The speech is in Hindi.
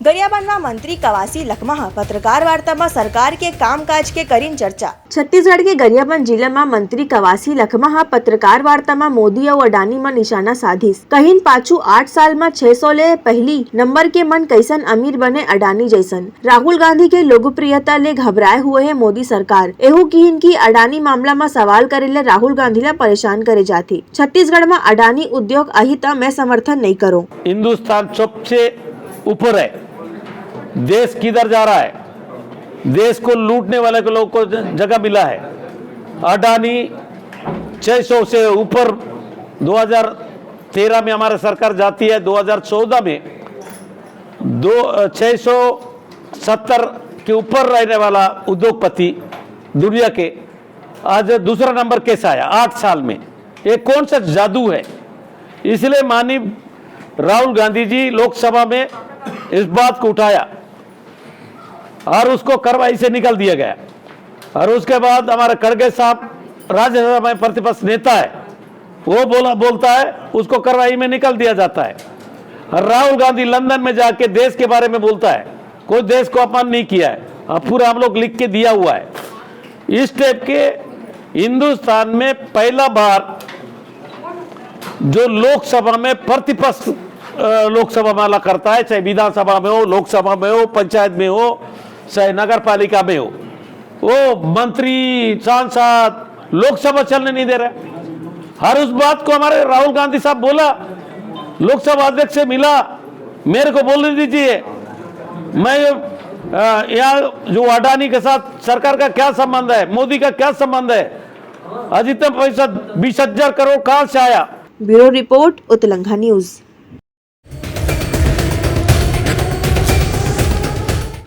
गरियाबंदમાં मंत्री कवासी लखमा पत्रकार वार्ता में सरकार के कामकाज के करीन चर्चा। छत्तीसगढ़ के गरियाबंद जिला में मंत्री कवासी लखमा पत्रकार वार्ता में मोदी और अडानी में निशाना साधिस। कहीन पाछू 8 साल में 600 ले पहली नंबर के मन कैसन अमीर बने अडानी जैसन। राहुल गांधी के लोकप्रियता ले घबराए हुए है मोदी सरकार। एहू कहीन की अडानी मामला में सवाल करे ले राहुल गांधी ला परेशान करे जाती। छत्तीसगढ़ में अडानी उद्योग अहिता मैं समर्थन नहीं करूँ। हिंदुस्तान सबसे ऊपर है, देश किधर जा रहा है, देश को लूटने वाले को लोग को जगह मिला है। अडानी 600 से ऊपर 2013 में हमारी सरकार जाती है, 2014 में 670 के ऊपर रहने वाला उद्योगपति दुनिया के आज दूसरा नंबर कैसे आया 8 साल में? ये कौन सा जादू है? इसलिए माननीय राहुल गांधी जी लोकसभा में इस बात को उठाया और उसको कार्रवाई से निकाल दिया गया। और उसके बाद हमारे खड़गे साहब राज्यसभा में प्रतिपक्ष नेता है, वो बोलता है, उसको कार्रवाई में निकाल दिया जाता है। और राहुल गांधी लंदन में जाके देश के बारे में बोलता है, कोई देश को अपमान नहीं किया है, अब पूरा हम लोग लिख के दिया हुआ है। इस टाइप के हिंदुस्तान में पहला बार जो लोकसभा में प्रतिपक्ष लोकसभा माला करता है, चाहे विधानसभा में हो, लोकसभा में हो, पंचायत में हो, चाहे नगर पालिका में हो, वो मंत्री सांसद लोकसभा चलने नहीं दे रहे। हर उस बात को हमारे राहुल गांधी साहब बोला, लोकसभा अध्यक्ष से मिला, मेरे को बोलने दीजिए, मैं यहाँ जो अडानी के साथ सरकार का क्या संबंध है, मोदी का क्या संबंध है, आज इतना पैसा 20,000 करोड़ कहाँ से आया? ब्यूरो रिपोर्ट उत्तलंघा न्यूज।